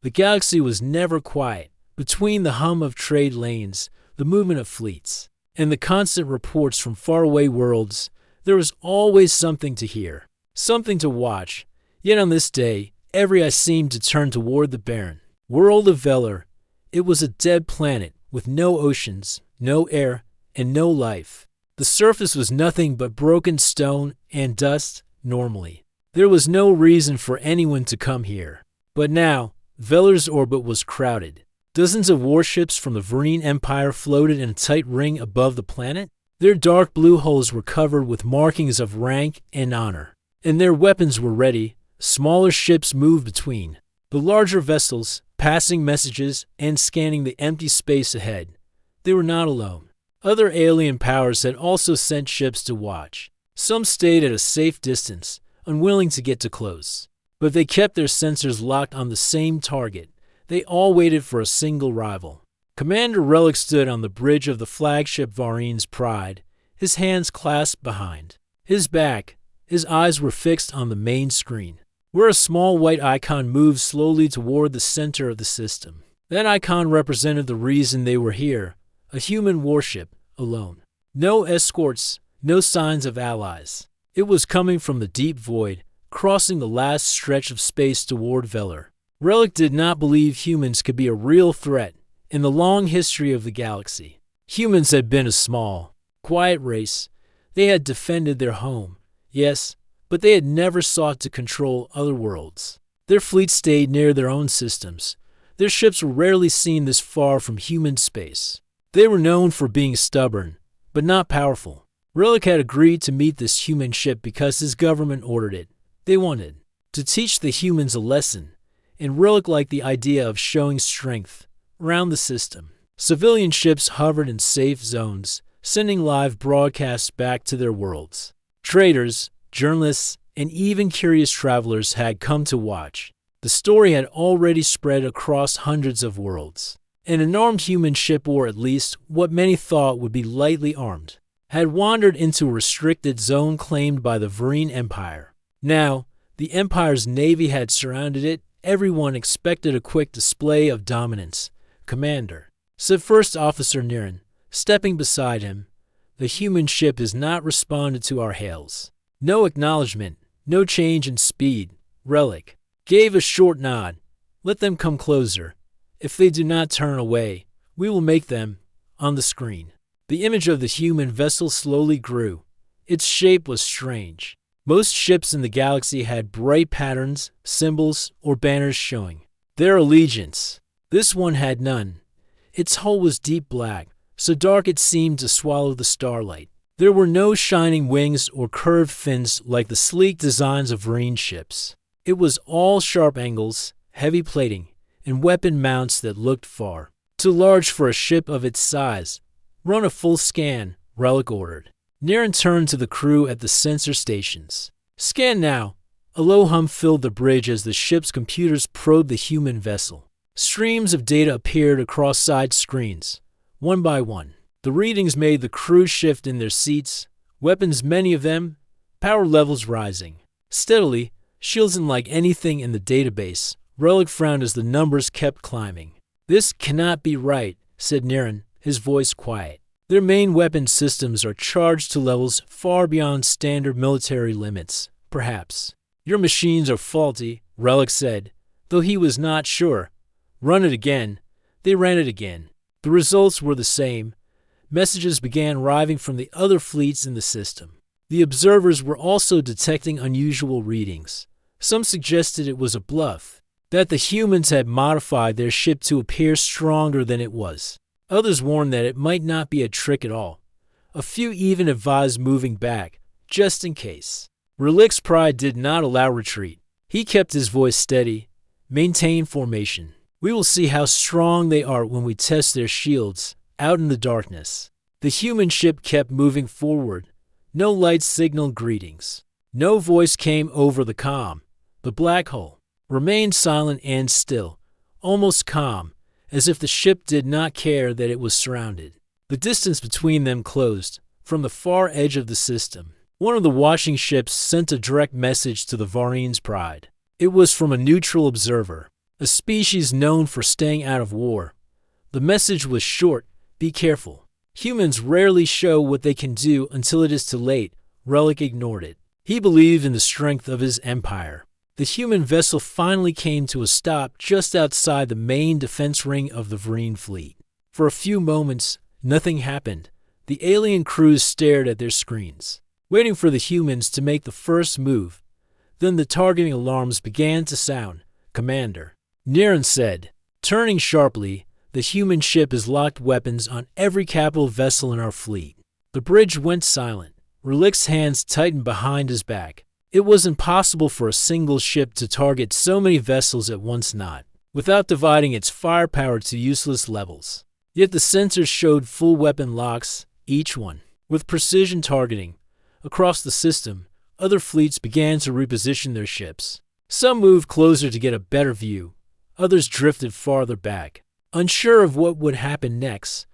The galaxy was never quiet. Between the hum of trade lanes, the movement of fleets, and the constant reports from faraway worlds, there was always something to hear, something to watch. Yet on this day, every eye seemed to turn toward the barren world of Velar. It was a dead planet with no oceans, no air, and no life. The surface was nothing but broken stone and dust. Normally, there was no reason for anyone to come here. But now, Velar's orbit was crowded. Dozens of warships from the Varine Empire floated in a tight ring above the planet. Their dark blue hulls were covered with markings of rank and honor, and their weapons were ready. Smaller ships moved between the larger vessels, passing messages and scanning the empty space ahead. They were not alone. Other alien powers had also sent ships to watch. Some stayed at a safe distance, unwilling to get too close. But they kept their sensors locked on the same target. They all waited for a single rival. Commander Relic stood on the bridge of the flagship Varine's Pride, his hands clasped behind his back. His eyes were fixed on the main screen, where a small white icon moved slowly toward the center of the system. That icon represented the reason they were here, a human warship, alone. No escorts, no signs of allies. It was coming from the deep void, crossing the last stretch of space toward Velar. Relic did not believe humans could be a real threat in the long history of the galaxy. Humans had been a small, quiet race. They had defended their home, yes, but they had never sought to control other worlds. Their fleet stayed near their own systems. Their ships were rarely seen this far from human space. They were known for being stubborn, but not powerful. Relic had agreed to meet this human ship because his government ordered it. They wanted to teach the humans a lesson, and Relic liked the idea of showing strength around the system. Civilian ships hovered in safe zones, sending live broadcasts back to their worlds. Traders, journalists, and even curious travelers had come to watch. The story had already spread across hundreds of worlds. An unarmed human ship, or at least what many thought would be lightly armed, had wandered into a restricted zone claimed by the Varine Empire. Now, the Empire's navy had surrounded it. Everyone expected a quick display of dominance. "Commander," said First Officer Niran, stepping beside him, "the human ship has not responded to our hails." No acknowledgement, no change in speed. Relic gave a short nod. "Let them come closer. If they do not turn away, we will make them." On the screen, the image of the human vessel slowly grew. Its shape was strange. Most ships in the galaxy had bright patterns, symbols, or banners showing their allegiance. This one had none. Its hull was deep black, so dark it seemed to swallow the starlight. There were no shining wings or curved fins like the sleek designs of Varine ships. It was all sharp angles, heavy plating, and weapon mounts that looked far too large for a ship of its size. "Run a full scan," Relic ordered. Niran turned to the crew at the sensor stations. "Scan now." A low hum filled the bridge as the ship's computers probed the human vessel. Streams of data appeared across side screens, one by one. The readings made the crew shift in their seats, weapons, many of them, power levels rising steadily, shields unlike anything in the database. Relic frowned as the numbers kept climbing. "This cannot be right," said Niran, his voice quiet. "Their main weapon systems are charged to levels far beyond standard military limits, perhaps." "Your machines are faulty," Relic said, though he was not sure. "Run it again." They ran it again. The results were the same. Messages began arriving from the other fleets in the system. The observers were also detecting unusual readings. Some suggested it was a bluff, that the humans had modified their ship to appear stronger than it was. Others warned that it might not be a trick at all. A few even advised moving back, just in case. Relic's pride did not allow retreat. He kept his voice steady. "Maintain formation. We will see how strong they are when we test their shields." Out in the darkness, the human ship kept moving forward. No lights signaled greetings. No voice came over the comm. The black hull remained silent and still, almost calm, as if the ship did not care that it was surrounded. The distance between them closed. From the far edge of the system, one of the watching ships sent a direct message to the Varine's Pride. It was from a neutral observer. a species known for staying out of war. The message was short: be careful. Humans rarely show what they can do until it is too late. Relic ignored it. He believed in the strength of his empire. The human vessel finally came to a stop just outside the main defense ring of the Varine fleet. For a few moments, nothing happened. The alien crews stared at their screens, waiting for the humans to make the first move. Then the targeting alarms began to sound. "Commander," Niren said, turning sharply, "the human ship has locked weapons on every capital vessel in our fleet." The bridge went silent. Relic's hands tightened behind his back. It was impossible for a single ship to target so many vessels at once, not without dividing its firepower to useless levels. Yet the sensors showed full weapon locks, each one with precision targeting. Across the system, other fleets began to reposition their ships. Some moved closer to get a better view. Others drifted farther back, unsure of what would happen next.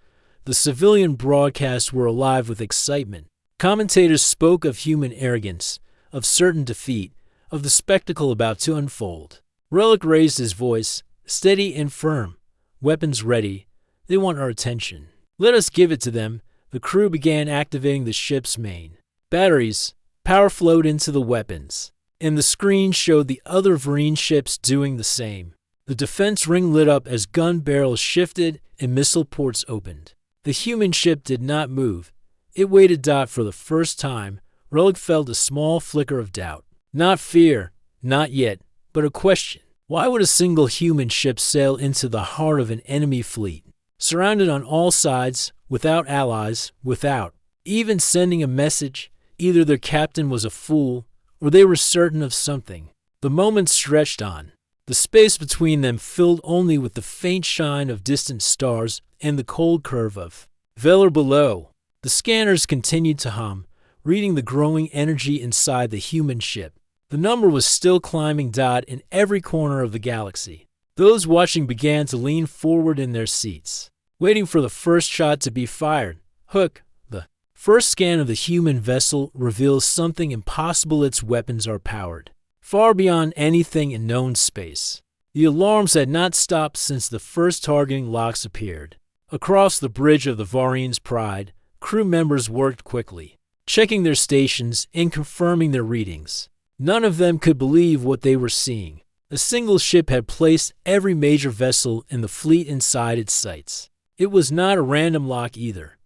The civilian broadcasts were alive with excitement. Commentators spoke of human arrogance, of certain defeat, of the spectacle about to unfold. Relic raised his voice, steady and firm. "Weapons ready. They want our attention. Let us give it to them." The crew began activating the ship's main batteries. Power flowed into the weapons, and the screen showed the other Varine ships doing the same. The defense ring lit up as gun barrels shifted and missile ports opened. The human ship did not move. It waited. For the first time, Relic felt a small flicker of doubt. Not fear, not yet, but a question. Why would a single human ship sail into the heart of an enemy fleet, surrounded on all sides, without allies, without even sending a message? Either their captain was a fool, or they were certain of something. The moments stretched on. The space between them filled only with the faint shine of distant stars and the cold curve of Velar below. The scanners continued to hum, reading the growing energy inside the human ship. The number was still climbing. In every corner of the galaxy, those watching began to lean forward in their seats, waiting for the first shot to be fired. Hook. The first scan of the human vessel reveals something impossible. Its weapons are powered far beyond anything in known space. The alarms had not stopped since the first targeting locks appeared. Across the bridge of the Varine's Pride, crew members worked quickly, checking their stations and confirming their readings. None of them could believe what they were seeing. A single ship had placed every major vessel in the fleet inside its sights. It was not a random lock either.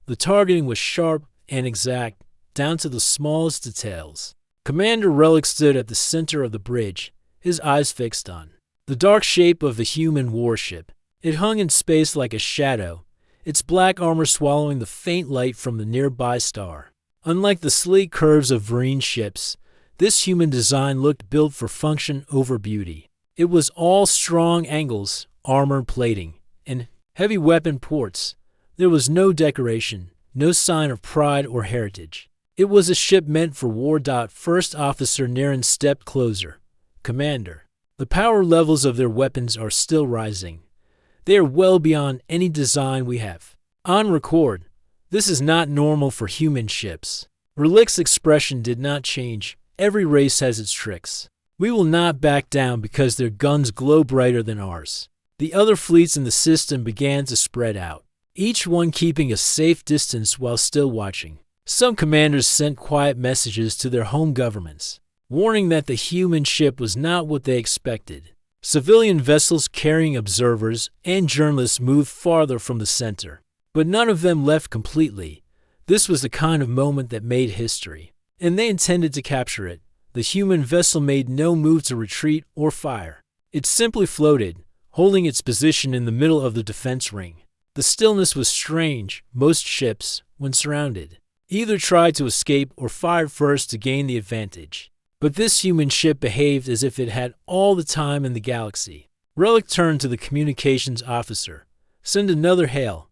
The targeting was sharp and exact, down to the smallest details. Commander Relic stood at the center of the bridge, his eyes fixed on the dark shape of the human warship. It hung in space like a shadow, its black armor swallowing the faint light from the nearby star. Unlike the sleek curves of Varine ships, this human design looked built for function over beauty. It was all strong angles, armor plating, and heavy weapon ports. There was no decoration, no sign of pride or heritage. It was a ship meant for war. First Officer Niren stepped closer. "Commander, the power levels of their weapons are still rising. They are well beyond any design we have on record. This is not normal for human ships." Relic's expression did not change. Every race has its tricks. "We will not back down because their guns glow brighter than ours." The other fleets in the system began to spread out, each one keeping a safe distance while still watching. Some commanders sent quiet messages to their home governments, warning that the human ship was not what they expected. Civilian vessels carrying observers and journalists moved farther from the center, but none of them left completely. This was the kind of moment that made history, and they intended to capture it. The human vessel made no move to retreat or fire. It simply floated, holding its position in the middle of the defense ring. The stillness was strange. Most ships, when surrounded, either tried to escape or fired first to gain the advantage. But this human ship behaved as if it had all the time in the galaxy. Relic turned to the communications officer. "Send another hail.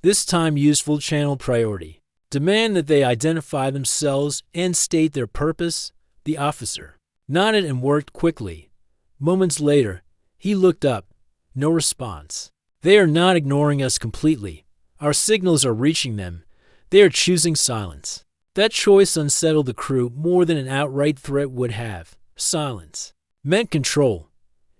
This time use full channel priority. Demand that they identify themselves and state their purpose." The officer nodded and worked quickly. Moments later, he looked up. No response. "They are not ignoring us completely. Our signals are reaching them. They are choosing silence." That choice unsettled the crew more than an outright threat would have. Silence meant control.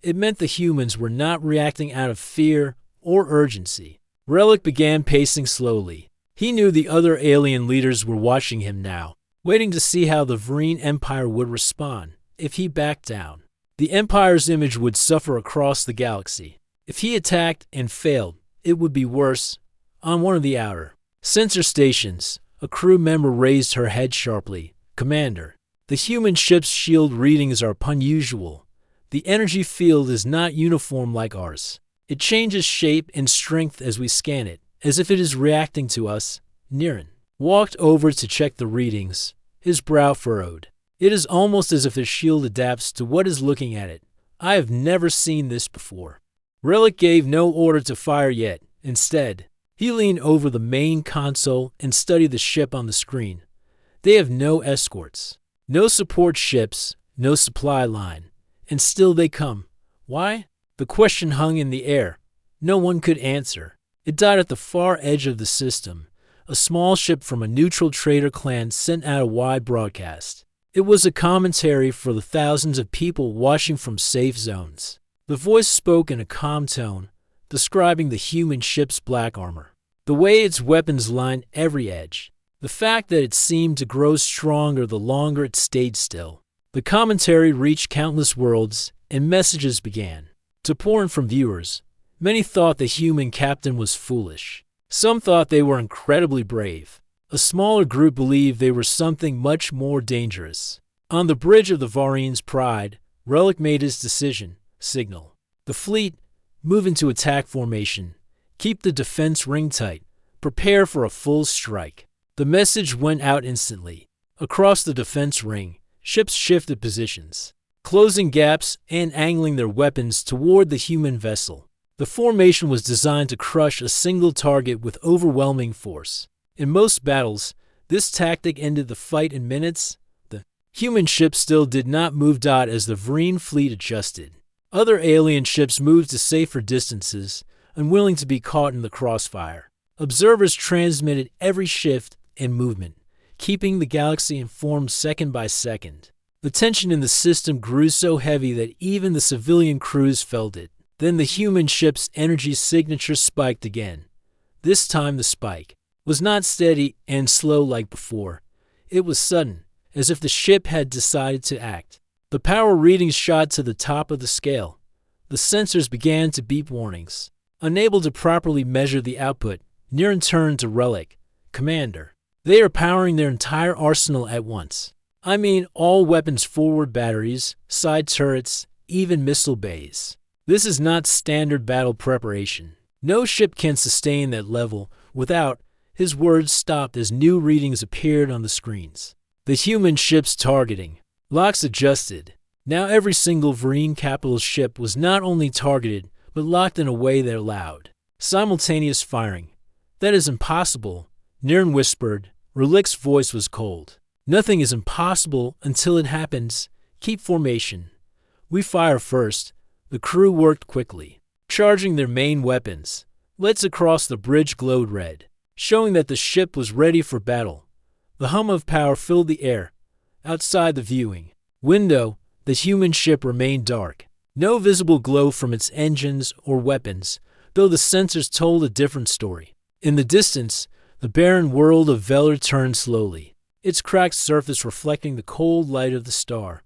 It meant the humans were not reacting out of fear or urgency. Relic began pacing slowly. He knew the other alien leaders were watching him now, waiting to see how the Vereen Empire would respond if he backed down. The Empire's image would suffer across the galaxy. If he attacked and failed, it would be worse. On one of the outer sensor stations, a crew member raised her head sharply. "Commander, the human ship's shield readings are unusual. The energy field is not uniform like ours. It changes shape and strength as we scan it, as if it is reacting to us." Niren walked over to check the readings, his brow furrowed. "It is almost as if the shield adapts to what is looking at it. I have never seen this before." Relic gave no order to fire yet. Instead, he leaned over the main console and studied the ship on the screen. They have no escorts, no support ships, no supply line, and still they come. Why? The question hung in the air. No one could answer. It died at the far edge of the system. A small ship from a neutral trader clan sent out a wide broadcast. It was a commentary for the thousands of people watching from safe zones. The voice spoke in a calm tone, describing the human ship's black armor, the way its weapons lined every edge, the fact that it seemed to grow stronger the longer it stayed still. The commentary reached countless worlds, and messages began to pour in from viewers. Many thought the human captain was foolish. Some thought they were incredibly brave. A smaller group believed they were something much more dangerous. On the bridge of the Vareen's Pride, Relic made his decision. Signal the fleet, move into attack formation, keep the defense ring tight, prepare for a full strike. The message went out instantly. Across the defense ring, ships shifted positions, closing gaps and angling their weapons toward the human vessel. The formation was designed to crush a single target with overwhelming force. In most battles, this tactic ended the fight in minutes. The human ship still did not move. As the Vereen fleet adjusted, other alien ships moved to safer distances, unwilling to be caught in the crossfire. Observers transmitted every shift and movement, keeping the galaxy informed second by second. The tension in the system grew so heavy that even the civilian crews felt it. Then the human ship's energy signature spiked again. This time the spike was not steady and slow like before. It was sudden, as if the ship had decided to act. The power readings shot to the top of the scale. The sensors began to beep warnings. Unable to properly measure the output, Niren turned to Relic. "Commander, they are powering their entire arsenal at once. I mean all weapons, forward batteries, side turrets, even missile bays. This is not standard battle preparation. No ship can sustain that level without..." His words stopped as new readings appeared on the screens. The human ship's targeting locks adjusted. Now every single Vereen capital ship was not only targeted, but locked in a way that allowed simultaneous firing. "That is impossible," Niren whispered. Relic's voice was cold. "Nothing is impossible until it happens. Keep formation. We fire first." The crew worked quickly, charging their main weapons. Lights across the bridge glowed red, showing that the ship was ready for battle. The hum of power filled the air. Outside the viewing window, the human ship remained dark. No visible glow from its engines or weapons, though the sensors told a different story. In the distance, the barren world of Velar turned slowly, its cracked surface reflecting the cold light of the star.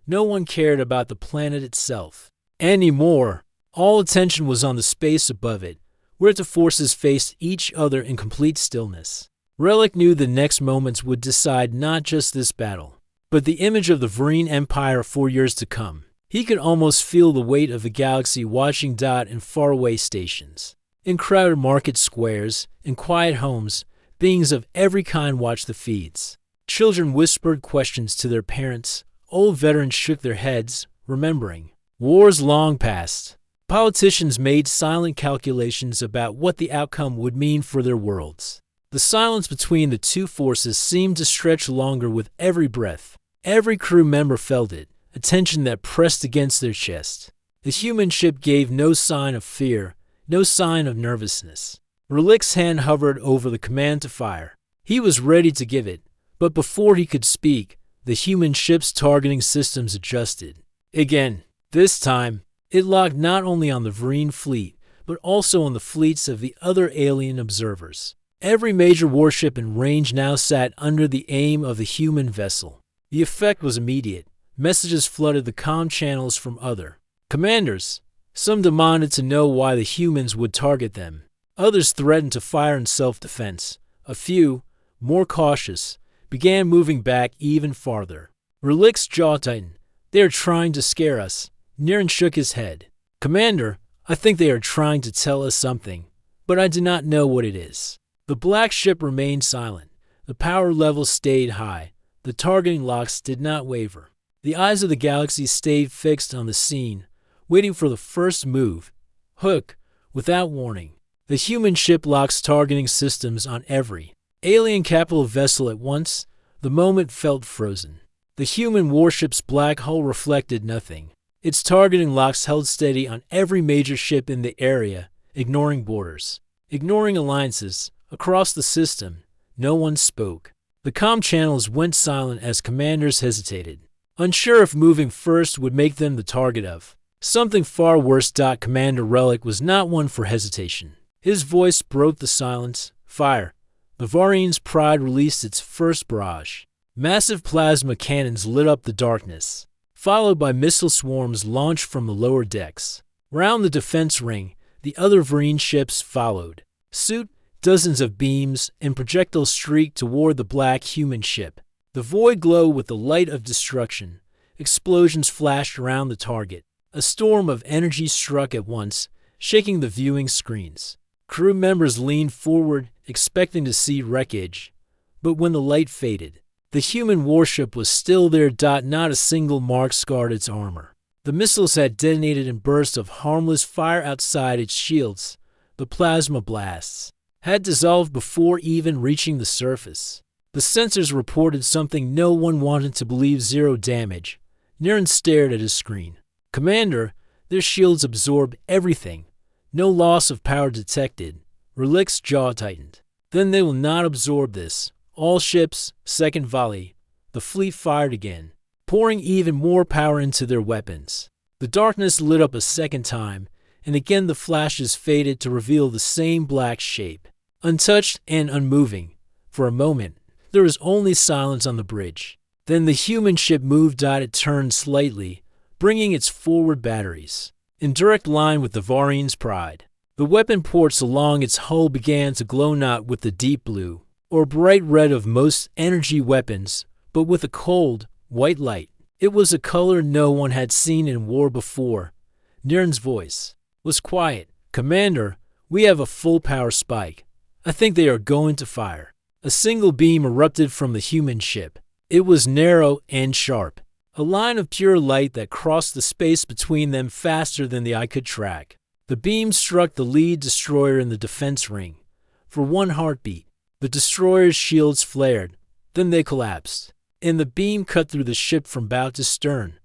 No one cared about the planet itself anymore. All attention was on the space above it, where the forces faced each other in complete stillness. Relic knew the next moments would decide not just this battle, but the image of the Vereen Empire for years to come. He could almost feel the weight of the galaxy watching in faraway stations. In crowded market squares, in quiet homes, beings of every kind watched the feeds. Children whispered questions to their parents. Old veterans shook their heads, remembering wars long past. Politicians made silent calculations about what the outcome would mean for their worlds. The silence between the two forces seemed to stretch longer with every breath. Every crew member felt it, a tension that pressed against their chest. The human ship gave no sign of fear, no sign of nervousness. Relic's hand hovered over the command to fire. He was ready to give it, but before he could speak, the human ship's targeting systems adjusted. Again, this time, It locked not only on the Varine fleet, but also on the fleets of the other alien observers. Every major warship in range now sat under the aim of the human vessel. The effect was immediate. Messages flooded the comm channels from other commanders. Some demanded to know why the humans would target them. Others threatened to fire in self-defense. A few, more cautious, began moving back even farther. Relic's jaw tightened. "They are trying to scare us." Niren shook his head. "Commander, I think they are trying to tell us something, but I do not know what it is." The black ship remained silent. The power levels stayed high. The targeting locks did not waver. The eyes of the galaxy stayed fixed on the scene, waiting for the first move. Hook, without warning. The human ship locks targeting systems on every alien capital vessel at once. The moment felt frozen. The human warship's black hull reflected nothing. Its targeting locks held steady on every major ship in the area, ignoring borders, ignoring alliances. Across the system, no one spoke. The comm channels went silent as commanders hesitated, unsure if moving first would make them the target of something far worse. Commander Relic was not one for hesitation. His voice broke the silence. "Fire." The Varine's Pride released its first barrage. Massive plasma cannons lit up the darkness, followed by missile swarms launched from the lower decks. Round the defense ring, the other Varine ships followed suit. Dozens of beams and projectiles streaked toward the black human ship. The void glowed with the light of destruction. Explosions flashed around the target. A storm of energy struck at once, shaking the viewing screens. Crew members leaned forward, expecting to see wreckage. But when the light faded, the human warship was still there. Not a single mark scarred its armor. The missiles had detonated in bursts of harmless fire outside its shields. The plasma blasts had dissolved before even reaching the surface. The sensors reported something no one wanted to believe: zero damage. Niren stared at his screen. "Commander, their shields absorb everything. No loss of power detected." Relic's jaw tightened. "Then they will not absorb this. All ships, second volley." The fleet fired again, pouring even more power into their weapons. The darkness lit up a second time, and again the flashes faded to reveal the same black shape, untouched and unmoving. For a moment, there was only silence on the bridge. Then the human ship moved. It turned slightly, bringing its forward batteries in direct line with the Varine's Pride. The weapon ports along its hull began to glow, not with the deep blue or bright red of most energy weapons, but with a cold, white light. It was a color no one had seen in war before. Niren's voice was quiet. "Commander, we have a full power spike. I think they are going to fire." A single beam erupted from the human ship. It was narrow and sharp, a line of pure light that crossed the space between them faster than the eye could track. The beam struck the lead destroyer in the defense ring. For one heartbeat, the destroyer's shields flared, then they collapsed, and the beam cut through the ship from bow to stern.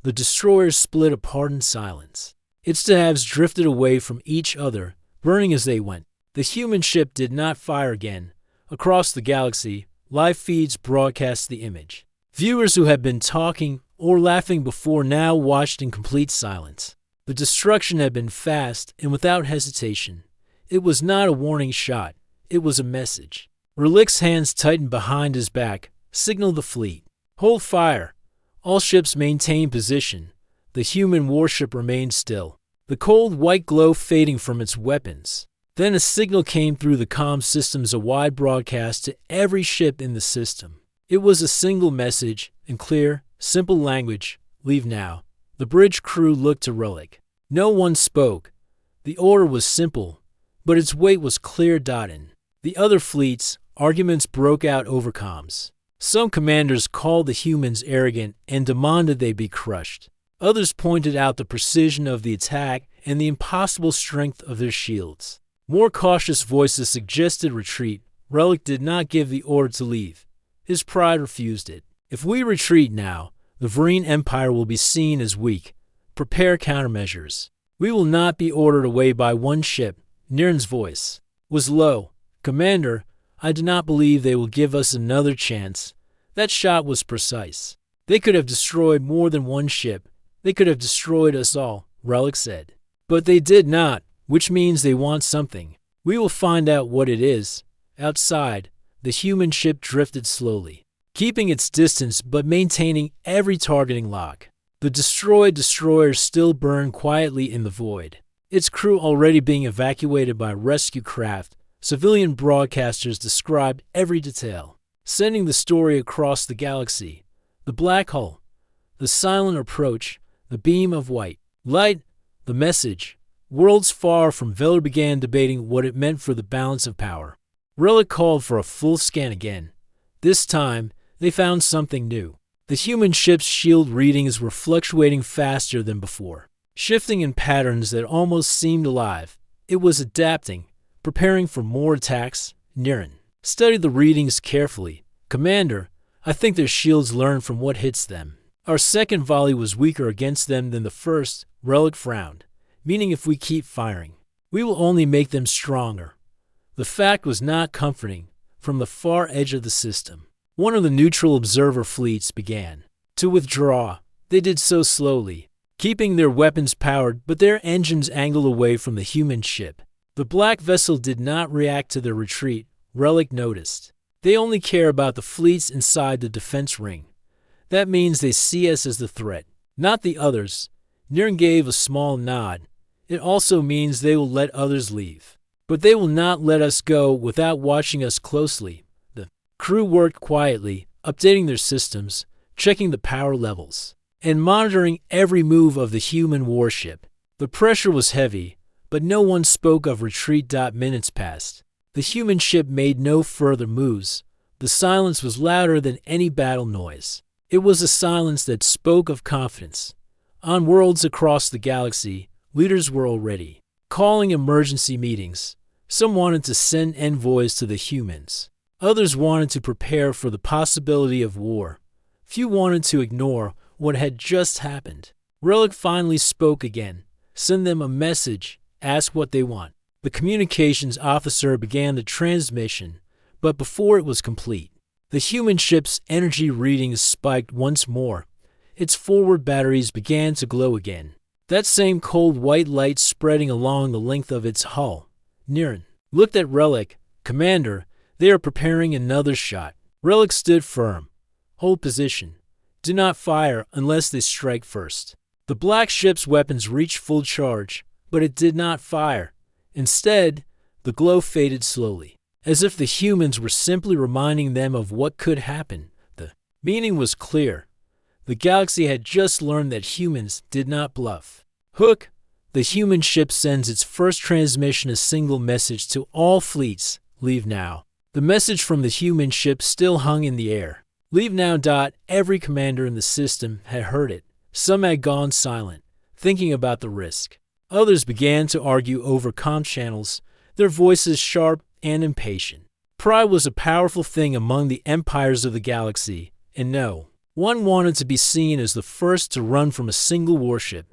The destroyers split apart in silence. Its halves drifted away from each other, burning as they went. The human ship did not fire again. Across the galaxy, live feeds broadcast the image. Viewers who had been talking or laughing before now watched in complete silence. The destruction had been fast and without hesitation. It was not a warning shot. It was a message. Relic's hands tightened behind his back, signaled the fleet. "Hold fire." All ships maintained position. The human warship remained still, the cold white glow fading from its weapons. Then a signal came through the comm systems, a wide broadcast to every ship in the system. It was a single message, in clear, simple language: "Leave now." The bridge crew looked to Relic. No one spoke. The order was simple, but its weight was clear. In the other fleets, arguments broke out over comms. Some commanders called the humans arrogant and demanded they be crushed. Others pointed out the precision of the attack and the impossible strength of their shields. More cautious voices suggested retreat. Relic did not give the order to leave. His pride refused it. "If we retreat now, the Varine Empire will be seen as weak. Prepare countermeasures. We will not be ordered away by one ship." Niren's voice was low. "Commander, I do not believe they will give us another chance." That shot was precise. They could have destroyed more than one ship. They could have destroyed us all. Relic said. But they did not, which means they want something. We will find out what it is. Outside, the human ship drifted slowly, keeping its distance but maintaining every targeting lock. The destroyed destroyer still burned quietly in the void, its crew already being evacuated by rescue craft. Civilian broadcasters described every detail, sending the story across the galaxy. The black hole, the silent approach, the beam of white light, the message. Worlds far from Veller began debating what it meant for the balance of power. Relic called for a full scan again. This time, they found something new. The human ship's shield readings were fluctuating faster than before, shifting in patterns that almost seemed alive. It was adapting, preparing for more attacks. Niren studied the readings carefully. Commander, I think their shields learn from what hits them. Our second volley was weaker against them than the first. Relic frowned, meaning if we keep firing, we will only make them stronger. The fact was not comforting. From the far edge of the system, one of the neutral observer fleets began to withdraw. They did so slowly, keeping their weapons powered but their engines angled away from the human ship. The black vessel did not react to their retreat, Relic noticed. They only care about the fleets inside the defense ring. That means they see us as the threat, not the others. Niren gave a small nod. It also means they will let others leave. But they will not let us go without watching us closely. The crew worked quietly, updating their systems, checking the power levels, and monitoring every move of the human warship. The pressure was heavy, but no one spoke of retreat. Minutes passed. The human ship made no further moves. The silence was louder than any battle noise. It was a silence that spoke of confidence. On worlds across the galaxy, leaders were already calling emergency meetings. Some wanted to send envoys to the humans. Others wanted to prepare for the possibility of war. Few wanted to ignore what had just happened. Relic finally spoke again. Send them a message. Ask what they want. The communications officer began the transmission, but before it was complete, the human ship's energy readings spiked once more. Its forward batteries began to glow again. That same cold white light spreading along the length of its hull. Niren looked at Relic. Commander, they are preparing another shot. Relic stood firm. Hold position. Do not fire unless they strike first. The black ship's weapons reached full charge, but it did not fire. Instead, the glow faded slowly, as if the humans were simply reminding them of what could happen. The meaning was clear. The galaxy had just learned that humans did not bluff. Hook, the human ship sends its first transmission, a single message to all fleets. Leave now. The message from the human ship still hung in the air. Leave now. Every commander in the system had heard it. Some had gone silent, thinking about the risk. Others began to argue over comm channels, their voices sharp and impatient. Pride was a powerful thing among the empires of the galaxy, and no one wanted to be seen as the first to run from a single warship.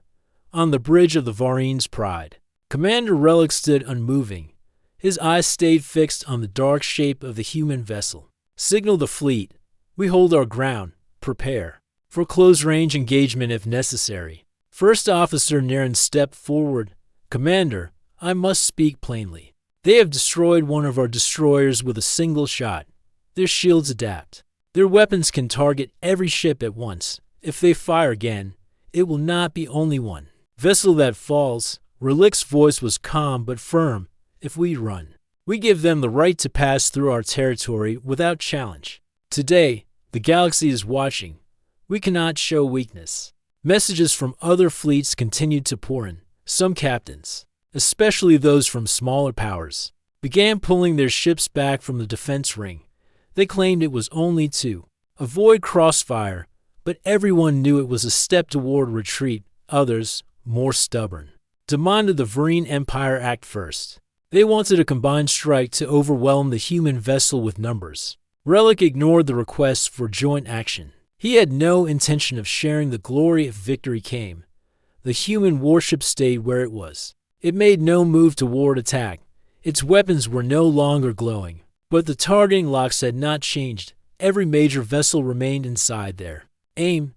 On the bridge of the Varine's Pride, Commander Relic stood unmoving. His eyes stayed fixed on the dark shape of the human vessel. Signal the fleet. We hold our ground. Prepare for close-range engagement if necessary. First Officer Niren stepped forward. Commander, I must speak plainly. They have destroyed one of our destroyers with a single shot. Their shields adapt. Their weapons can target every ship at once. If they fire again, it will not be only one vessel that falls. Relic's voice was calm but firm. If we run, we give them the right to pass through our territory without challenge. Today, the galaxy is watching. We cannot show weakness. Messages from other fleets continued to pour in. Some captains, especially those from smaller powers, began pulling their ships back from the defense ring. They claimed it was only to avoid crossfire, but everyone knew it was a step toward retreat. Others, more stubborn, demanded the Varine Empire act first. They wanted a combined strike to overwhelm the human vessel with numbers. Relic ignored the requests for joint action. He had no intention of sharing the glory if victory came. The human warship stayed where it was. It made no move toward attack. Its weapons were no longer glowing. But the targeting locks had not changed. Every major vessel remained inside their aim.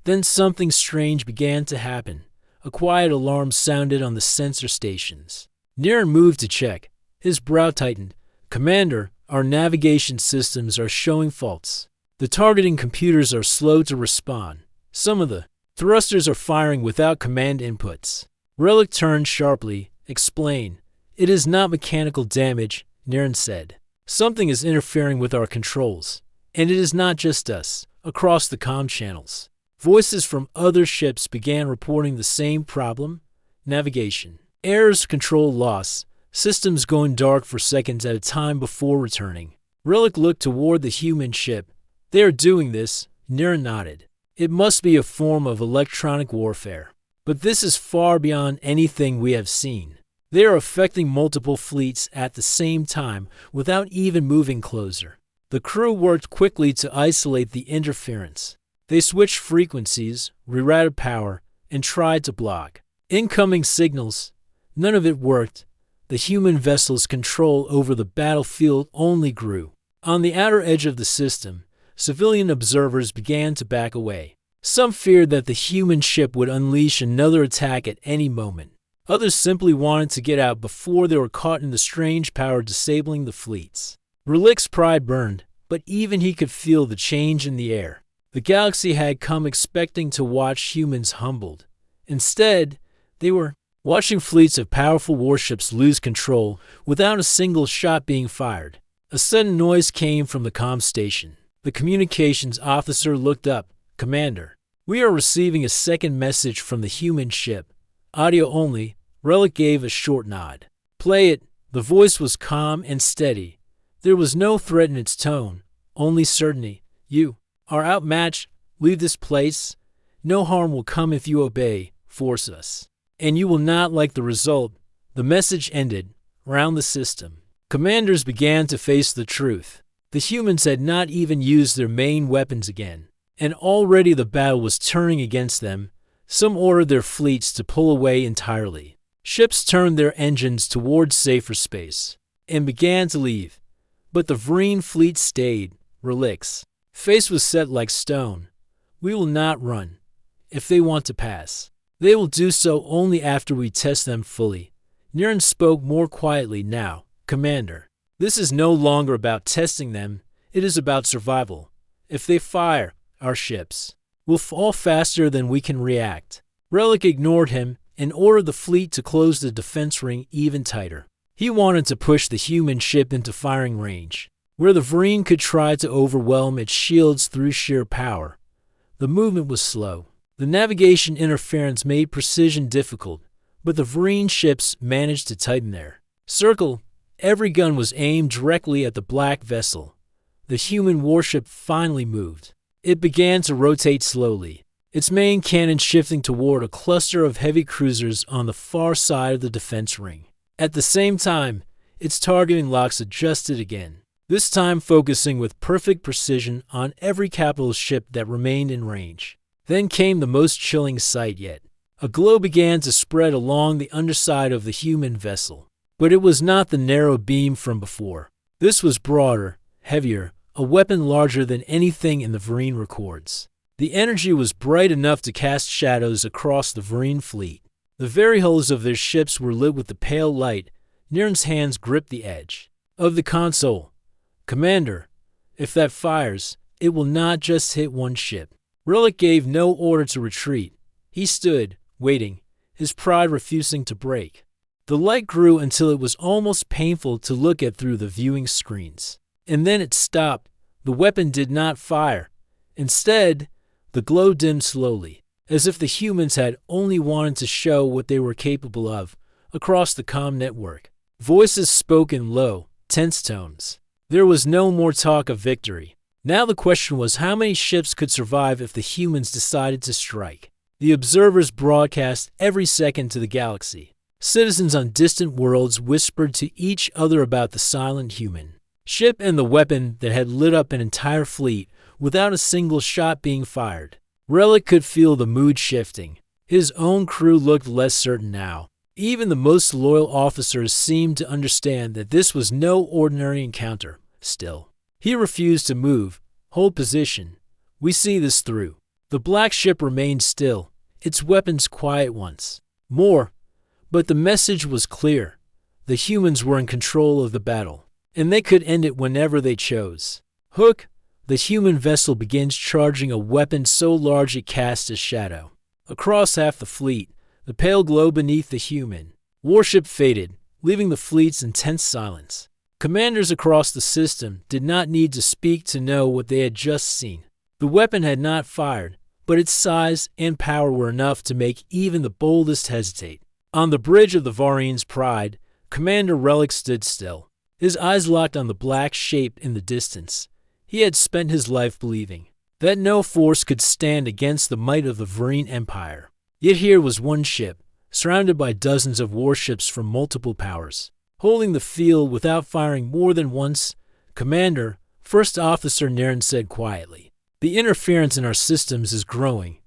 Then something strange began to happen. A quiet alarm sounded on the sensor stations. Niren moved to check. His brow tightened. "Commander, our navigation systems are showing faults. The targeting computers are slow to respond. Some of the thrusters are firing without command inputs." Relic turned sharply. "Explain." "It is not mechanical damage," Niren said. "Something is interfering with our controls. And it is not just us." Across the comm channels, voices from other ships began reporting the same problem: navigation errors, control loss, systems going dark for seconds at a time before returning. Relic looked toward the human ship. "They are doing this," Niren nodded. "It must be a form of electronic warfare. But this is far beyond anything we have seen. They are affecting multiple fleets at the same time without even moving closer." The crew worked quickly to isolate the interference. They switched frequencies, rerouted power, and tried to block incoming signals. None of it worked. The human vessel's control over the battlefield only grew. On the outer edge of the system, civilian observers began to back away. Some feared that the human ship would unleash another attack at any moment. Others simply wanted to get out before they were caught in the strange power disabling the fleets. Relic's pride burned, but even he could feel the change in the air. The galaxy had come expecting to watch humans humbled. Instead, they were watching fleets of powerful warships lose control without a single shot being fired. A sudden noise came from the comm station. The communications officer looked up. "Commander, we are receiving a second message from the human ship. Audio only." Relic gave a short nod. "Play it." The voice was calm and steady. There was no threat in its tone, only certainty. "You are outmatched. Leave this place. No harm will come if you obey. Force us. And you will not like the result." The message ended. Round the system, commanders began to face the truth. The humans had not even used their main weapons again, and already the battle was turning against them. Some ordered their fleets to pull away entirely. Ships turned their engines towards safer space and began to leave. But the Vreen fleet stayed. Relic's face was set like stone. "We will not run. If they want to pass, they will do so only after we test them fully." Niren spoke more quietly now. "Commander, this is no longer about testing them. It is about survival. If they fire, our ships will fall faster than we can react." Relic ignored him and ordered the fleet to close the defense ring even tighter. He wanted to push the human ship into firing range, where the Vreen could try to overwhelm its shields through sheer power. The movement was slow. The navigation interference made precision difficult, but the Vreen ships managed to tighten their circle. Every gun was aimed directly at the black vessel. The human warship finally moved. It began to rotate slowly, its main cannon shifting toward a cluster of heavy cruisers on the far side of the defense ring. At the same time, its targeting locks adjusted again, this time focusing with perfect precision on every capital ship that remained in range. Then came the most chilling sight yet. A glow began to spread along the underside of the human vessel. But it was not the narrow beam from before. This was broader, heavier, a weapon larger than anything in the Vreen records. The energy was bright enough to cast shadows across the Vreen fleet. The very hulls of their ships were lit with the pale light. Niren's hands gripped the edge of the console. "Commander, if that fires, it will not just hit one ship." Relic gave no order to retreat. He stood, waiting, his pride refusing to break. The light grew until it was almost painful to look at through the viewing screens. And then it stopped. The weapon did not fire. Instead, the glow dimmed slowly, as if the humans had only wanted to show what they were capable of. Across the comm network, voices spoke in low, tense tones. There was no more talk of victory. Now the question was how many ships could survive if the humans decided to strike. The observers broadcast every second to the galaxy. Citizens on distant worlds whispered to each other about the silent human ship and the weapon that had lit up an entire fleet without a single shot being fired. Relic could feel the mood shifting. His own crew looked less certain now. Even the most loyal officers seemed to understand that this was no ordinary encounter. Still, he refused to move. "Hold position. We see this through." The black ship remained still, its weapons quiet once more. But the message was clear. The humans were in control of the battle, and they could end it whenever they chose. Hook, the human vessel, begins charging a weapon so large it casts a shadow across half the fleet. The pale glow beneath the human warship faded, leaving the fleet's in tense silence. Commanders across the system did not need to speak to know what they had just seen. The weapon had not fired, but its size and power were enough to make even the boldest hesitate. On the bridge of the Varian's Pride, Commander Relic stood still, his eyes locked on the black shape in the distance. He had spent his life believing that no force could stand against the might of the Varian Empire. Yet here was one ship, surrounded by dozens of warships from multiple powers, holding the field without firing more than once. Commander, First Officer Naren said quietly, "The interference in our systems is growing.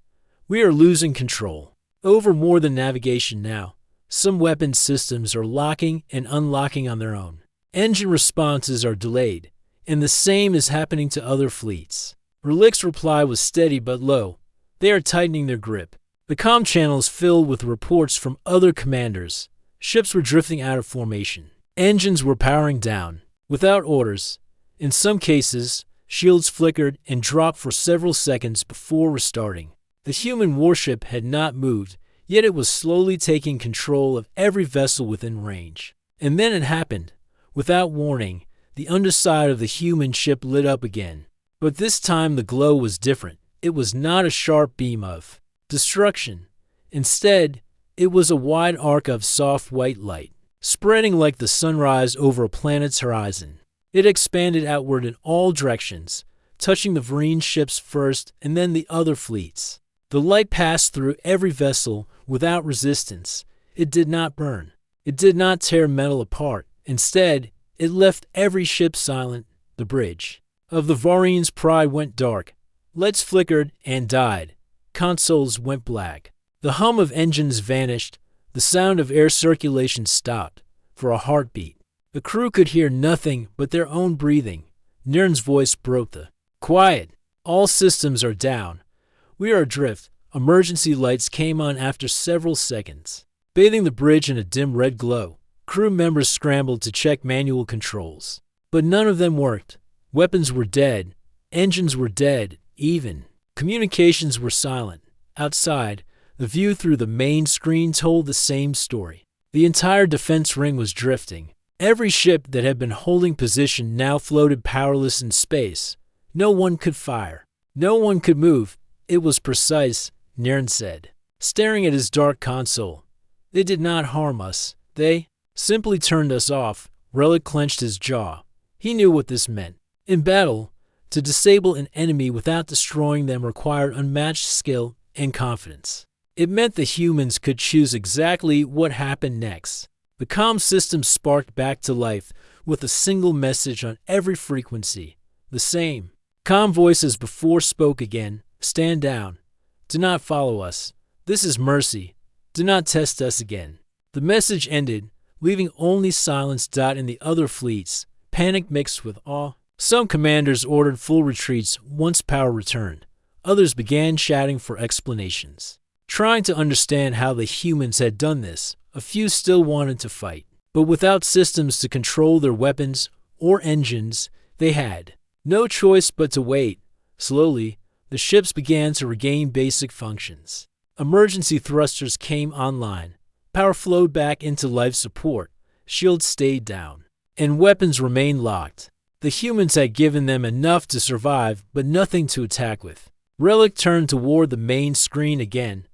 We are losing control over more than navigation now. Some weapon systems are locking and unlocking on their own. Engine responses are delayed, and the same is happening to other fleets." Relic's reply was steady but low. "They are tightening their grip." The comm channels filled with reports from other commanders. Ships were drifting out of formation. Engines were powering down, without orders. In some cases, shields flickered and dropped for several seconds before restarting. The human warship had not moved, yet it was slowly taking control of every vessel within range. And then it happened. Without warning, the underside of the human ship lit up again. But this time the glow was different. It was not a sharp beam of destruction. Instead, it was a wide arc of soft white light, spreading like the sunrise over a planet's horizon. It expanded outward in all directions, touching the Varian ships first and then the other fleets. The light passed through every vessel without resistance. It did not burn. It did not tear metal apart. Instead, it left every ship silent. The bridge of the Varian's Pride went dark. Lights flickered and died. Consoles went black. The hum of engines vanished. The sound of air circulation stopped for a heartbeat. The crew could hear nothing but their own breathing. Naren's voice broke the quiet. "All systems are down. We are adrift." Emergency lights came on after several seconds, bathing the bridge in a dim red glow. Crew members scrambled to check manual controls, but none of them worked. Weapons were dead. Engines were dead, even. Communications were silent. Outside, the view through the main screen told the same story. The entire defense ring was drifting. Every ship that had been holding position now floated powerless in space. No one could fire. No one could move. "It was precise," Naren said, staring at his dark console. "They did not harm us. They simply turned us off." Relic clenched his jaw. He knew what this meant. In battle, to disable an enemy without destroying them required unmatched skill and confidence. It meant the humans could choose exactly what happened next. The comm system sparked back to life with a single message on every frequency. The same. Comm voices before spoke again. "Stand down. Do not follow us. This is mercy. Do not test us again." The message ended, leaving only silence in the other fleets, panic mixed with awe. Some commanders ordered full retreats once power returned. Others began shouting for explanations, trying to understand how the humans had done this. A few still wanted to fight, but without systems to control their weapons or engines, they had no choice but to wait. Slowly, the ships began to regain basic functions. Emergency thrusters came online. Power flowed back into life support. Shields stayed down, and weapons remained locked. The humans had given them enough to survive, but nothing to attack with. Relic turned toward the main screen again.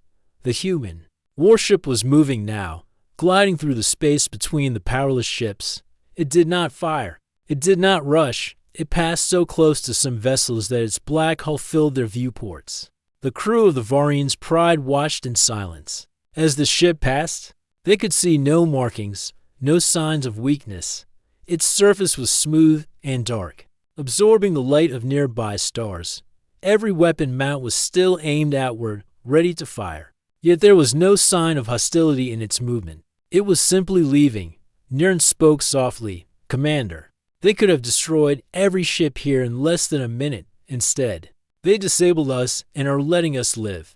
The human warship was moving now, gliding through the space between the powerless ships. It did not fire. It did not rush. It passed so close to some vessels that its black hull filled their viewports. The crew of the Varian's Pride watched in silence. As the ship passed, they could see no markings, no signs of weakness. Its surface was smooth and dark, absorbing the light of nearby stars. Every weapon mount was still aimed outward, ready to fire. Yet there was no sign of hostility in its movement. It was simply leaving. Naren spoke softly. "Commander, they could have destroyed every ship here in less than a minute. Instead, they disabled us and are letting us live.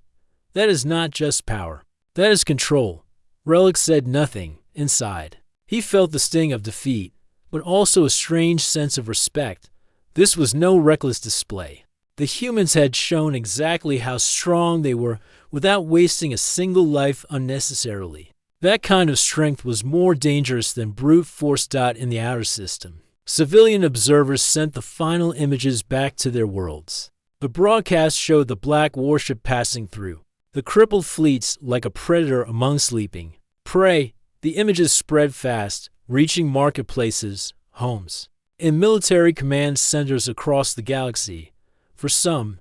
That is not just power. That is control. Relic said nothing. Inside, he felt the sting of defeat, but also a strange sense of respect. This was no reckless display. The humans had shown exactly how strong they were without wasting a single life unnecessarily. That kind of strength was more dangerous than brute force. In the outer system, civilian observers sent the final images back to their worlds. The broadcast showed the black warship passing through the crippled fleets like a predator among sleeping prey. The images spread fast, reaching marketplaces, homes, and military command centers across the galaxy. For some,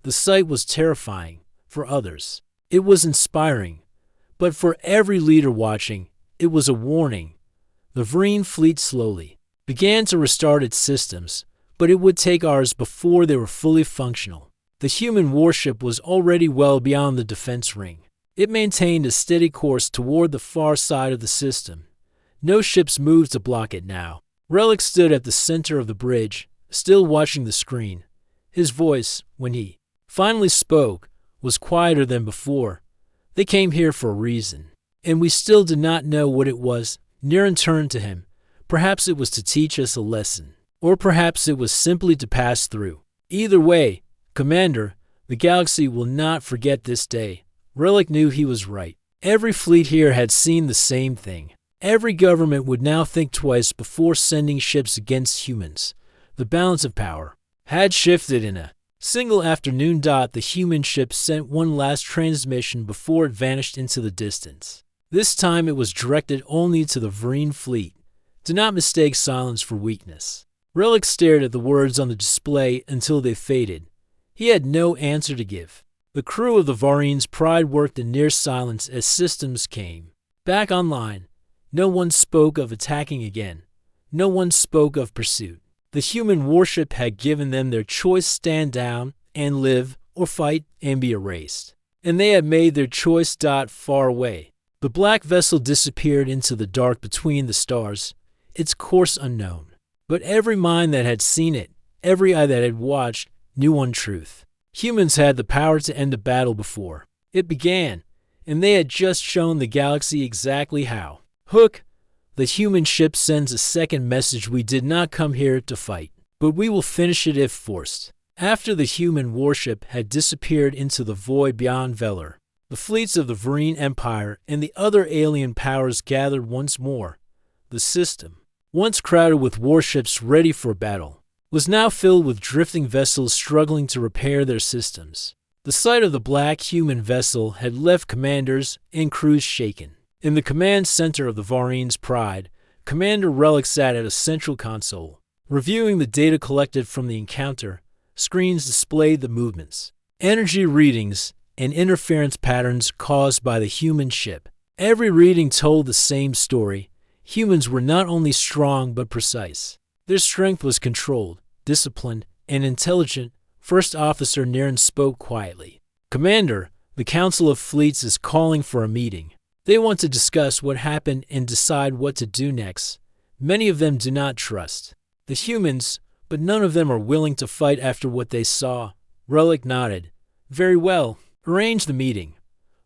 the sight was terrifying. For others, it was inspiring. But for every leader watching, it was a warning. The Vreen fleet slowly began to restart its systems, but it would take hours before they were fully functional. The human warship was already well beyond the defense ring. It maintained a steady course toward the far side of the system. No ships moved to block it now. Relic stood at the center of the bridge, still watching the screen. His voice, when he finally spoke, was quieter than before. They came here for a reason, and we still did not know what it was. Niran turned to him. Perhaps it was to teach us a lesson, or perhaps it was simply to pass through. Either way, Commander, the galaxy will not forget this day. Relic knew he was right. Every fleet here had seen the same thing. Every government would now think twice before sending ships against humans. The balance of power had shifted in a single afternoon. The human ship sent one last transmission before it vanished into the distance. This time it was directed only to the Vreen fleet. Do not mistake silence for weakness. Relic stared at the words on the display until they faded. He had no answer to give. The crew of the Vareen's Pride worked in near silence as systems came back online. No one spoke of attacking again. No one spoke of pursuit. The human warship had given them their choice: stand down and live, or fight and be erased. And they had made their choice. Far away, the black vessel disappeared into the dark between the stars, its course unknown. But every mind that had seen it, every eye that had watched, knew one truth. Humans had the power to end a battle before it began, and they had just shown the galaxy exactly how. Hook, the human ship sends a second message: we did not come here to fight, but we will finish it if forced. After the human warship had disappeared into the void beyond Velar, the fleets of the Vreen Empire and the other alien powers gathered once more. The system, once crowded with warships ready for battle, was now filled with drifting vessels struggling to repair their systems. The sight of the black human vessel had left commanders and crews shaken. In the command center of the Vareen's Pride, Commander Relic sat at a central console, reviewing the data collected from the encounter. Screens displayed the movements, energy readings, and interference patterns caused by the human ship. Every reading told the same story. Humans were not only strong but precise. Their strength was controlled, disciplined, and intelligent. First Officer Niran spoke quietly. Commander, the Council of Fleets is calling for a meeting. They want to discuss what happened and decide what to do next. Many of them do not trust the humans, but none of them are willing to fight after what they saw. Relic nodded. Very well. Arrange the meeting.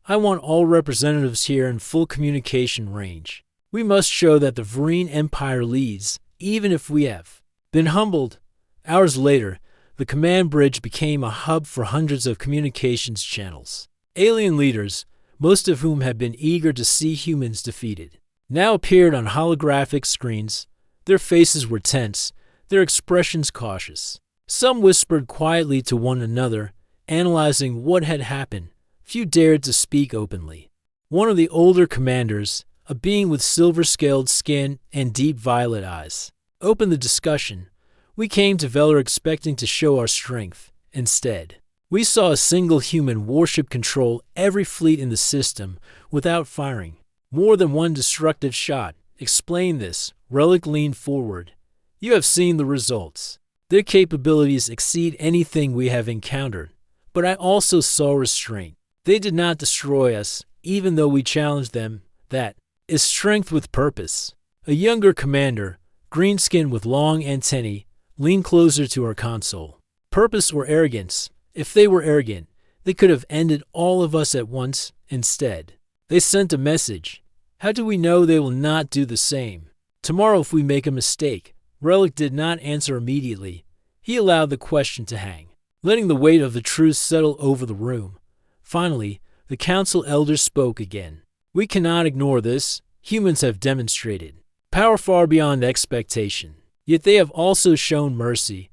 I want all representatives here in full communication range. We must show that the Vreen Empire leads, even if we have been humbled. Hours later, the command bridge became a hub for hundreds of communications channels. Alien leaders, most of whom had been eager to see humans defeated, now appeared on holographic screens. Their faces were tense, their expressions cautious. Some whispered quietly to one another, analyzing what had happened. Few dared to speak openly. One of the older commanders, a being with silver-scaled skin and deep violet eyes, opened the discussion. We came to Velar expecting to show our strength. Instead, we saw a single human warship control every fleet in the system without firing more than one destructive shot. Explain this. Relic leaned forward. You have seen the results. Their capabilities exceed anything we have encountered. But I also saw restraint. They did not destroy us, even though we challenged them. That is strength with purpose. A younger commander, green-skinned with long antennae, leaned closer to our console. Purpose or arrogance? If they were arrogant, They could have ended all of us at once. Instead, they sent a message. How do we know they will not do the same? Tomorrow if we make a mistake. Relic did not answer immediately. He allowed the question to hang, letting the weight of the truth settle over the room. Finally, the council elders spoke again. We cannot ignore this. Humans have demonstrated power far beyond expectation. Yet they have also shown mercy.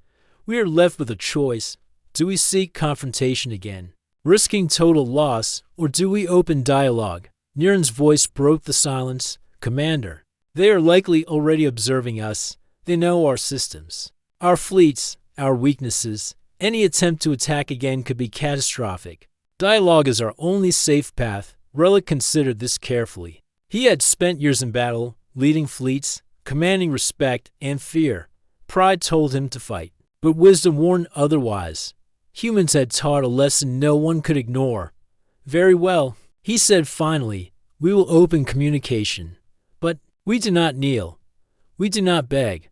We are left with a choice. Do we seek confrontation again, risking total loss, or do we open dialogue? Niren's voice broke the silence. Commander, they are likely already observing us. They know our systems, our fleets, our weaknesses. Any attempt to attack again could be catastrophic. Dialogue is our only safe path. Relic considered this carefully. He had spent years in battle, leading fleets, commanding respect and fear. Pride told him to fight, but wisdom warned otherwise. Humans had taught a lesson no one could ignore. Very well, he said finally, we will open communication. But we do not kneel. We do not beg.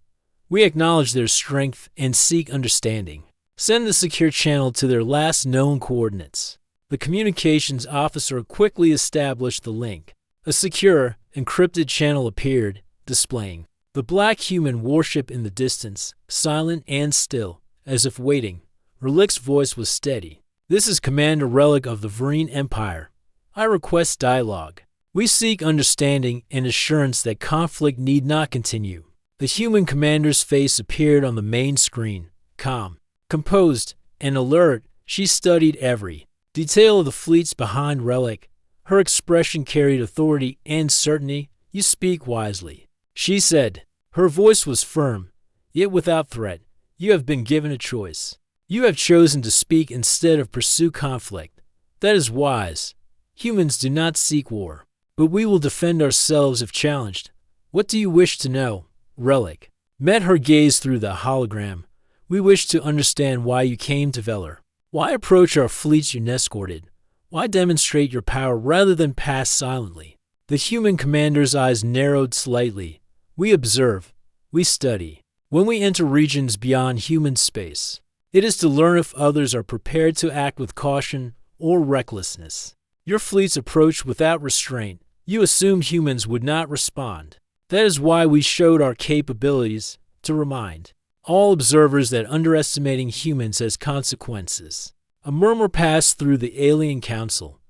We acknowledge their strength and seek understanding. Send the secure channel to their last known coordinates. The communications officer quickly established the link. A secure, encrypted channel appeared, displaying the black human warship in the distance, silent and still, as if waiting. Relic's voice was steady. This is Commander Relic of the Vereen Empire. I request dialogue. We seek understanding and assurance that conflict need not continue. The human commander's face appeared on the main screen, calm, composed, and alert. She studied every detail of the fleets behind Relic. Her expression carried authority and certainty. You speak wisely, she said. Her voice was firm, yet without threat. You have been given a choice. You have chosen to speak instead of pursue conflict. That is wise. Humans do not seek war, but we will defend ourselves if challenged. What do you wish to know? Relic met her gaze through the hologram. We wish to understand why you came to Velar. Why approach our fleets unescorted? Why demonstrate your power rather than pass silently? The human commander's eyes narrowed slightly. We observe. We study. When we enter regions beyond human space, it is to learn if others are prepared to act with caution or recklessness. Your fleets approached without restraint. You assumed humans would not respond. That is why we showed our capabilities to remind all observers that underestimating humans has consequences. A murmur passed through the alien council.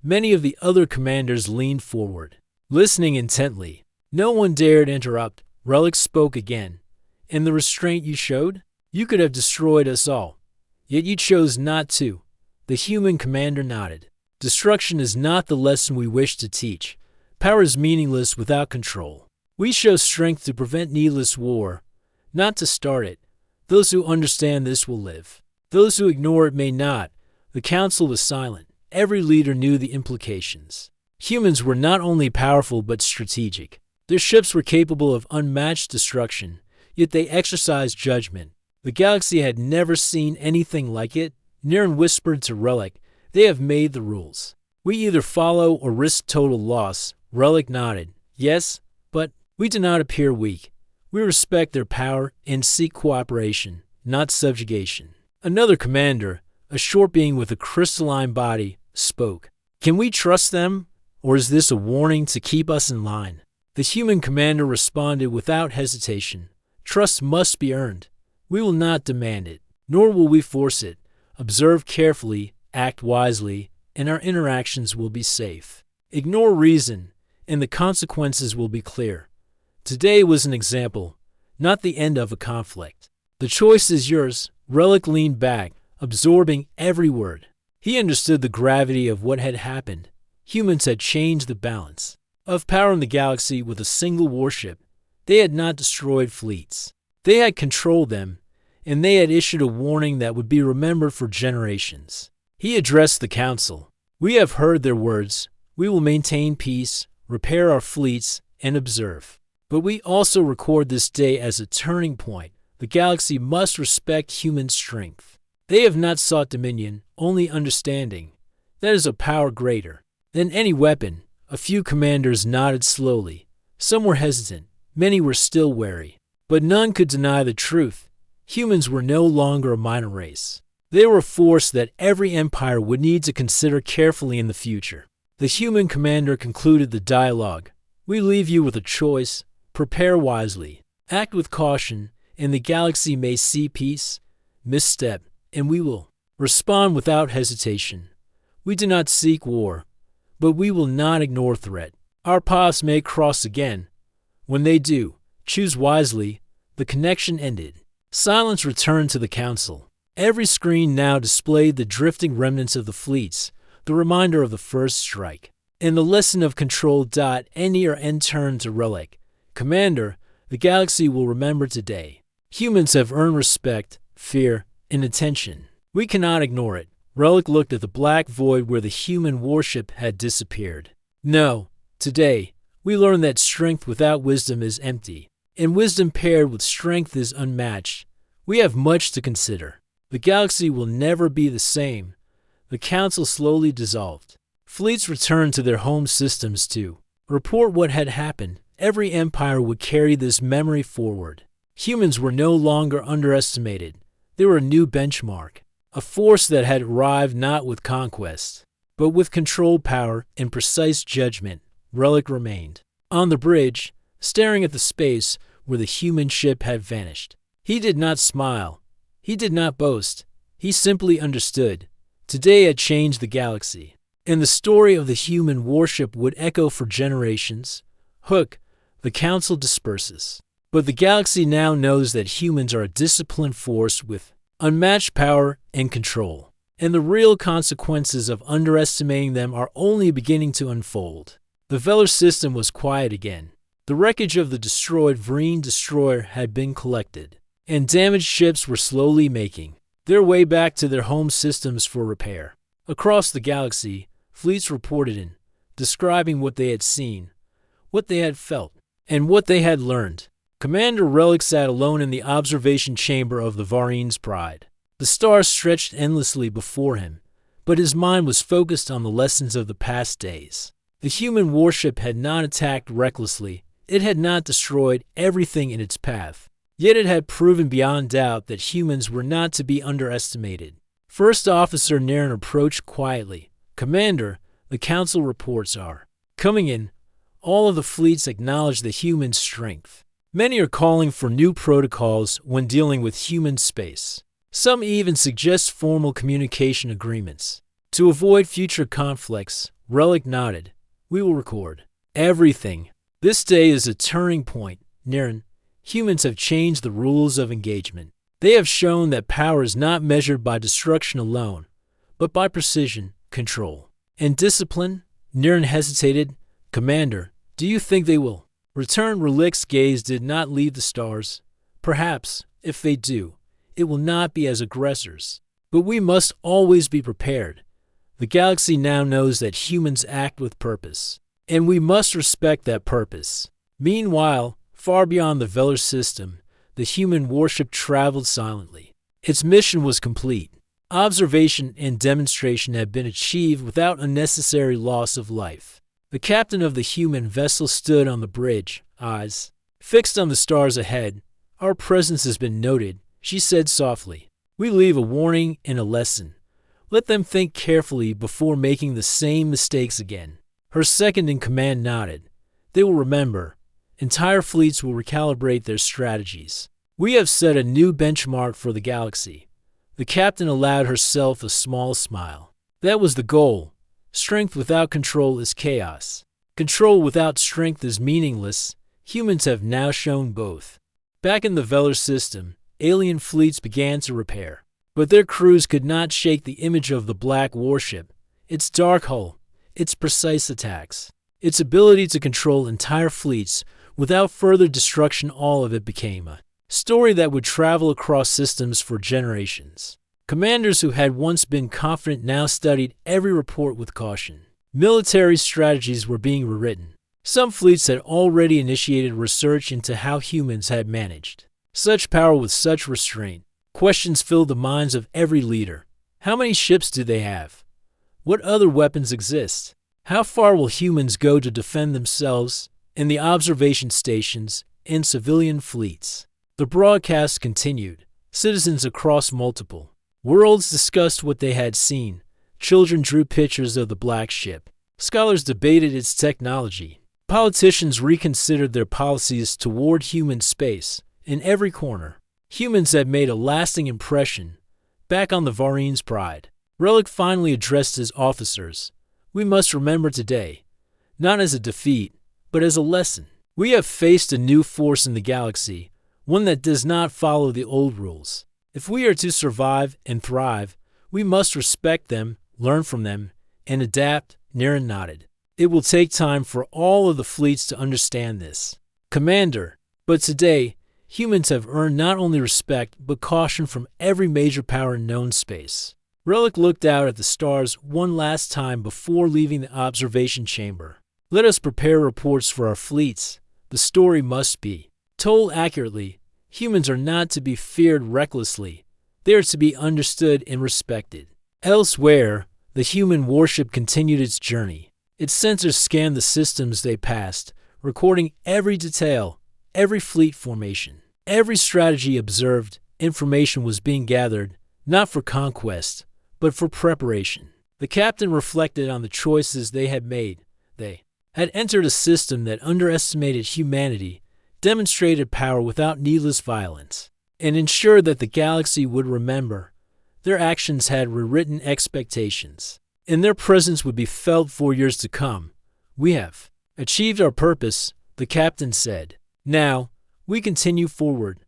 Many of the other commanders leaned forward, listening intently. No one dared interrupt. Relic spoke again. In the restraint you showed, you could have destroyed us all. Yet you chose not to. The human commander nodded. Destruction is not the lesson we wish to teach. Power is meaningless without control. We show strength to prevent needless war, not to start it. Those who understand this will live. Those who ignore it may not. The council was silent. Every leader knew the implications. Humans were not only powerful but strategic. Their ships were capable of unmatched destruction, yet they exercised judgment. The galaxy had never seen anything like it. Niren whispered to Relic, they have made the rules. We either follow or risk total loss. Relic nodded. Yes, but we do not appear weak. We respect their power and seek cooperation, not subjugation. Another commander, a short being with a crystalline body, spoke. Can we trust them, or is this a warning to keep us in line? The human commander responded without hesitation. Trust must be earned. We will not demand it, nor will we force it. Observe carefully, act wisely, and our interactions will be safe. Ignore reason, and the consequences will be clear. Today was an example, not the end of a conflict. The choice is yours. Relic leaned back, absorbing every word. He understood the gravity of what had happened. Humans had changed the balance of power in the galaxy with a single warship. They had not destroyed fleets. They had controlled them, and they had issued a warning that would be remembered for generations. He addressed the council. We have heard their words. We will maintain peace, repair our fleets, and observe. But we also record this day as a turning point. The galaxy must respect human strength. They have not sought dominion, only understanding. That is a power greater than any weapon. A few commanders nodded slowly. Some were hesitant. Many were still wary. But none could deny the truth. Humans were no longer a minor race. They were a force that every empire would need to consider carefully in the future. The human commander concluded the dialogue. We leave you with a choice. Prepare wisely. Act with caution, and the galaxy may see peace. Misstep, and we will respond without hesitation. We do not seek war, but we will not ignore threat. Our paths may cross again. When they do, choose wisely. The connection ended. Silence returned to the council. Every screen now displayed the drifting remnants of the fleets, the reminder of the first strike. And the lesson of control. N turned to Relic. Commander, the galaxy will remember today. Humans have earned respect, fear, and attention. We cannot ignore it. Relic looked at the black void where the human warship had disappeared. No, today, we learn that strength without wisdom is empty, and wisdom paired with strength is unmatched. We have much to consider. The galaxy will never be the same. The council slowly dissolved. Fleets returned to their home systems to report what had happened. Every empire would carry this memory forward. Humans were no longer underestimated. They were a new benchmark, a force that had arrived not with conquest, but with controlled power and precise judgment. Relic remained on the bridge, staring at the space where the human ship had vanished. He did not smile. He did not boast. He simply understood. Today had changed the galaxy, and the story of the human warship would echo for generations. Hook, the council disperses. But the galaxy now knows that humans are a disciplined force with unmatched power and control, and the real consequences of underestimating them are only beginning to unfold. The Velar system was quiet again. The wreckage of the destroyed Vreen destroyer had been collected, and damaged ships were slowly making their way back to their home systems for repair. Across the galaxy, fleets reported in, describing what they had seen, what they had felt, and what they had learned. Commander Relic sat alone in the observation chamber of the Varine's Pride. The stars stretched endlessly before him, but his mind was focused on the lessons of the past days. The human warship had not attacked recklessly. It had not destroyed everything in its path. Yet it had proven beyond doubt that humans were not to be underestimated. First Officer Naren approached quietly. Commander, the council reports are coming in. All of the fleets acknowledge the human strength. Many are calling for new protocols when dealing with human space. Some even suggest formal communication agreements. To avoid future conflicts, Relic nodded. We will record everything. This day is a turning point, Naren. Humans have changed the rules of engagement. They have shown that power is not measured by destruction alone, but by precision, control, and discipline. Naren hesitated. Commander, do you think they will return? Relic's gaze did not leave the stars. Perhaps, if they do, it will not be as aggressors. But we must always be prepared. The galaxy now knows that humans act with purpose, and we must respect that purpose. Meanwhile, far beyond the Velar system, the human warship traveled silently. Its mission was complete. Observation and demonstration had been achieved without unnecessary loss of life. The captain of the human vessel stood on the bridge, eyes fixed on the stars ahead. Our presence has been noted, she said softly. We leave a warning and a lesson. Let them think carefully before making the same mistakes again. Her second-in-command nodded. They will remember. Entire fleets will recalibrate their strategies. We have set a new benchmark for the galaxy. The captain allowed herself a small smile. That was the goal. Strength without control is chaos. Control without strength is meaningless. Humans have now shown both. Back in the Velar system, alien fleets began to repair. But their crews could not shake the image of the black warship, its dark hull, its precise attacks, its ability to control entire fleets without further destruction. All of it became a story that would travel across systems for generations. Commanders who had once been confident now studied every report with caution. Military strategies were being rewritten. Some fleets had already initiated research into how humans had managed such power with such restraint. Questions filled the minds of every leader. How many ships do they have? What other weapons exist? How far will humans go to defend themselves in the observation stations and civilian fleets? The broadcast continued. Citizens across multiple Worlds discussed what they had seen. Children drew pictures of the black ship. Scholars debated its technology. Politicians reconsidered their policies toward human space. In every corner, humans had made a lasting impression. Back on the Varian's pride, Relic finally addressed his officers. We must remember today, not as a defeat, but as a lesson. We have faced a new force in the galaxy, one that does not follow the old rules. If we are to survive and thrive, we must respect them, learn from them, and adapt. Naren nodded. It will take time for all of the fleets to understand this, Commander. But today, humans have earned not only respect, but caution from every major power in known space. Relic looked out at the stars one last time before leaving the observation chamber. Let us prepare reports for our fleets. The story must be told accurately. Humans are not to be feared recklessly. They are to be understood and respected. Elsewhere, the human warship continued its journey. Its sensors scanned the systems they passed, recording every detail, every fleet formation, every strategy observed. Information was being gathered, not for conquest, but for preparation. The captain reflected on the choices they had made. They had entered a system that underestimated humanity, demonstrated power without needless violence, and ensured that the galaxy would remember. Their actions had rewritten expectations, and their presence would be felt for years to come. We have achieved our purpose, the captain said. Now, we continue forward.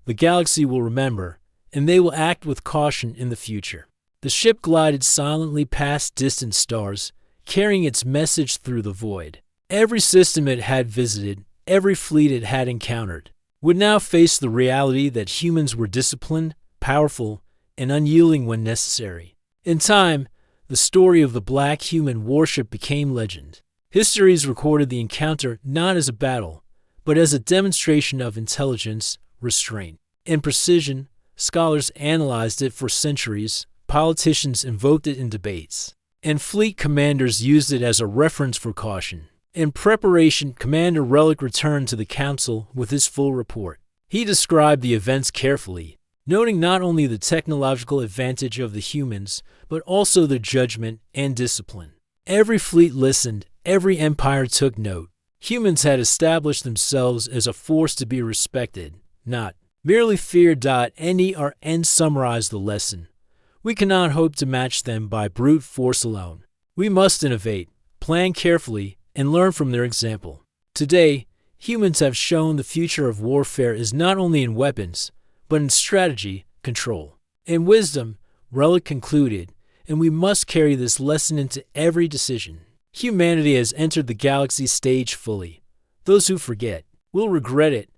The galaxy will remember, and they will act with caution in the future. The ship glided silently past distant stars, carrying its message through the void. Every system it had visited, every fleet it had encountered, would now face the reality that humans were disciplined, powerful, and unyielding when necessary. In time, the story of the black human warship became legend. Histories recorded the encounter not as a battle, but as a demonstration of intelligence, restraint, and precision. Scholars analyzed it for centuries, politicians invoked it in debates, and fleet commanders used it as a reference for caution. In preparation, Commander Relic returned to the council with his full report. He described the events carefully, noting not only the technological advantage of the humans, but also their judgment and discipline. Every fleet listened, every empire took note. Humans had established themselves as a force to be respected, not merely feared. N summarized the lesson. We cannot hope to match them by brute force alone. We must innovate, plan carefully, and learn from their example. Today, humans have shown the future of warfare is not only in weapons, but in strategy, control, and wisdom, Relic concluded, and we must carry this lesson into every decision. Humanity has entered the galaxy stage fully. Those who forget will regret it.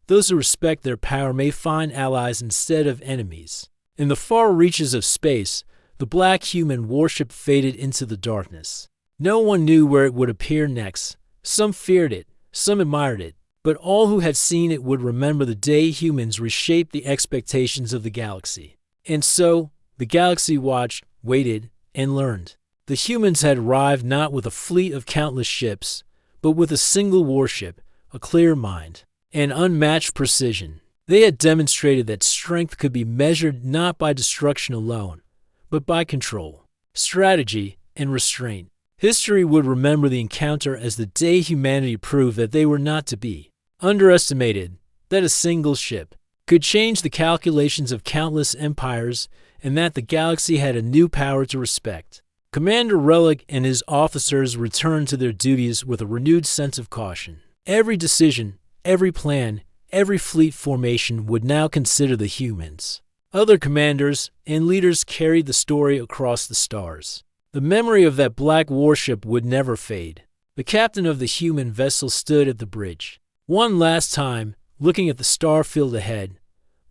Those who respect their power may find allies instead of enemies. In the far reaches of space, the black human warship faded into the darkness. No one knew where it would appear next. Some feared it, some admired it, but all who had seen it would remember the day humans reshaped the expectations of the galaxy. And so, the galaxy watched, waited, and learned. The humans had arrived not with a fleet of countless ships, but with a single warship, a clear mind, and unmatched precision. They had demonstrated that strength could be measured not by destruction alone, but by control, strategy, and restraint. History would remember the encounter as the day humanity proved that they were not to be underestimated, that a single ship could change the calculations of countless empires, and that the galaxy had a new power to respect. Commander Relic and his officers returned to their duties with a renewed sense of caution. Every decision, every plan, every fleet formation would now consider the humans. Other commanders and leaders carried the story across the stars. The memory of that black warship would never fade. The captain of the human vessel stood at the bridge. One last time, looking at the star field ahead.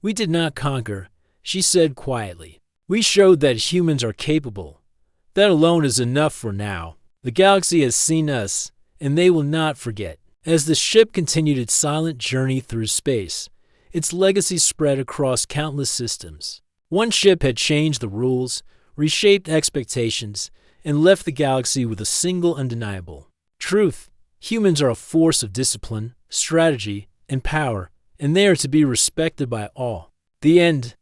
We did not conquer, she said quietly. We showed that humans are capable. That alone is enough for now. The galaxy has seen us, and they will not forget. As the ship continued its silent journey through space, its legacy spread across countless systems. One ship had changed the rules, reshaped expectations, and left the galaxy with a single undeniable truth. Humans are a force of discipline, strategy, and power, and they are to be respected by all. The end.